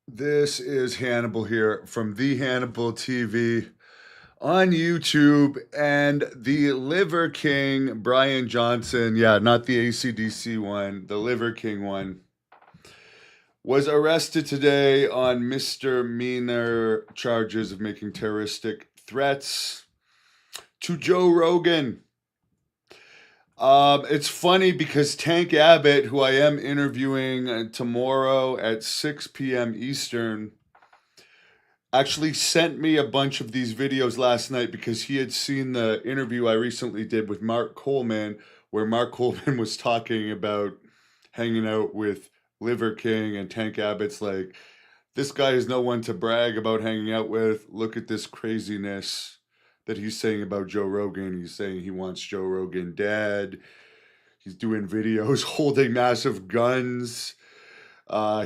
This is Hannibal here from the Hannibal TV on YouTube, and the Liver King, Brian Johnson, yeah, not the ACDC one, the Liver King one, was arrested today on misdemeanor charges of making terroristic threats to Joe Rogan. It's funny because Tank Abbott, who I am interviewing tomorrow at 6 p.m. Eastern, actually sent me a bunch of these videos last night because he had seen the interview I recently did with Mark Coleman, where Mark Coleman was talking about hanging out with Liver King, and Tank Abbott's like, this guy is no one to brag about hanging out with. Look at this craziness that he's saying about Joe Rogan. He's saying he wants Joe Rogan dead. He's doing videos holding massive guns.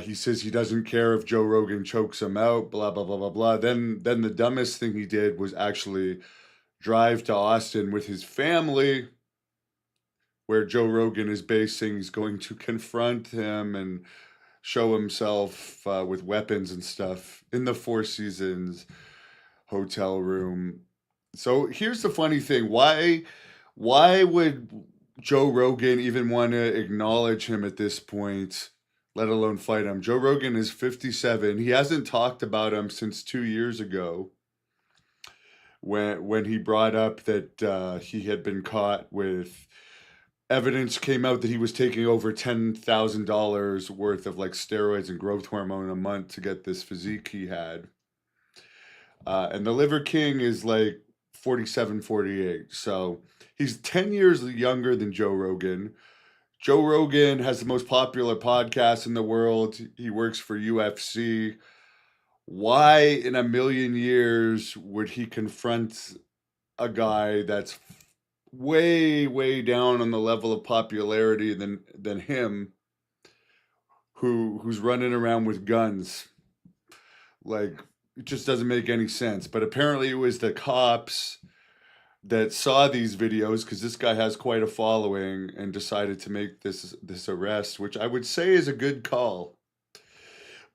He says he doesn't care if Joe Rogan chokes him out, blah, blah, blah, blah, blah. Then the dumbest thing he did was actually drive to Austin with his family, where Joe Rogan is basing. He's going to confront him and show himself with weapons and stuff in the Four Seasons hotel room. So here's the funny thing. Why would Joe Rogan even want to acknowledge him at this point, let alone fight him? Joe Rogan is 57. He hasn't talked about him since 2 years ago, when he brought up that he had been caught with evidence came out that he was taking over $10,000 worth of like steroids and growth hormone a month to get this physique he had. And the Liver King is like 47, 48. So he's 10 years younger than Joe Rogan. Joe Rogan has the most popular podcast in the world. He works for UFC. Why in a million years would he confront a guy that's way, way down on the level of popularity than him, who's running around with guns? Like, it just doesn't make any sense. But apparently it was the cops that saw these videos, because this guy has quite a following, and decided to make this arrest, which I would say is a good call.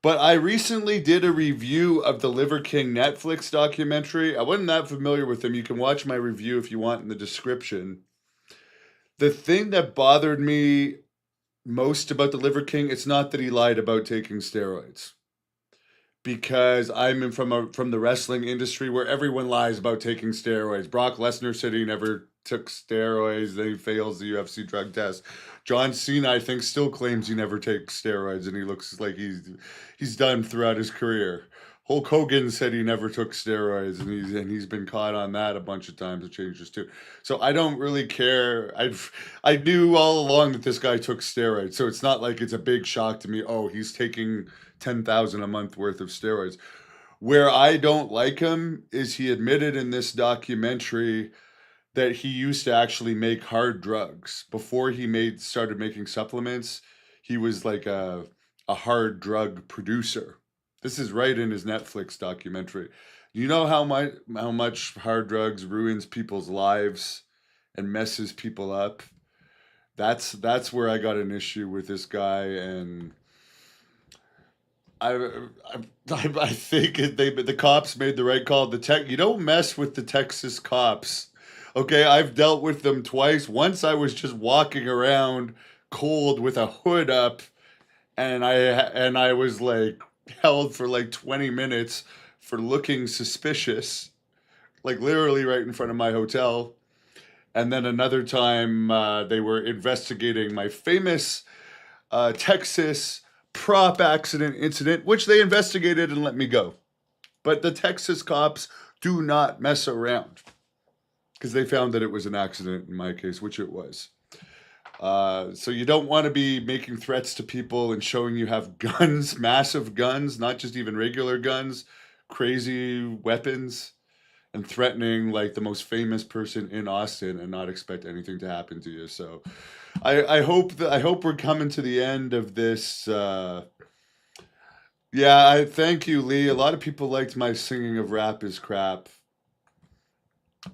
But I recently did a review of the Liver King Netflix documentary. I wasn't that familiar with him. You can watch my review if you want in the description. The thing that bothered me most about the Liver King, it's not that he lied about taking steroids, because from the wrestling industry where everyone lies about taking steroids. Brock Lesnar said he never took steroids, then he fails the UFC drug test. John Cena, I think, still claims he never takes steroids, and he looks like he's done throughout his career. Hulk Hogan said he never took steroids, and he's been caught on that a bunch of times and changes too. So I don't really care. I knew all along that this guy took steroids, so it's not like it's a big shock to me. Oh, he's taking 10,000 a month worth of steroids. Where I don't like him is he admitted in this documentary that he used to actually make hard drugs before he started making supplements. He was like a hard drug producer. This is right in his Netflix documentary. You know how much hard drugs ruins people's lives and messes people up? That's where I got an issue with this guy. And I think the cops made the right call. You don't mess with the Texas cops. Okay, I've dealt with them twice. Once I was just walking around cold with a hood up, and I was like held for like 20 minutes for looking suspicious, like literally right in front of my hotel. And then another time, they were investigating my famous Texas prop accident incident, which they investigated and let me go. But the Texas cops do not mess around, because they found that it was an accident in my case, which it was. So you don't want to be making threats to people and showing you have guns, massive guns, not just even regular guns, crazy weapons, and threatening like the most famous person in Austin and not expect anything to happen to you. So I hope we're coming to the end of this. Yeah, I thank you, Lee. A lot of people liked my singing of Rap is Crap.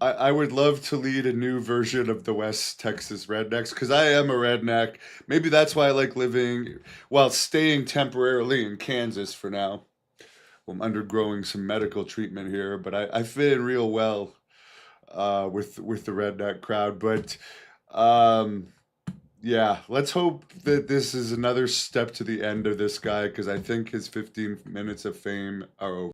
I would love to lead a new version of the West Texas Rednecks, because I am a redneck. Maybe that's why I like living, while staying temporarily in Kansas for now. I'm undergoing some medical treatment here, but I fit in real well with the redneck crowd. But um, yeah, let's hope that this is another step to the end of this guy, because I think his 15 minutes of fame are over.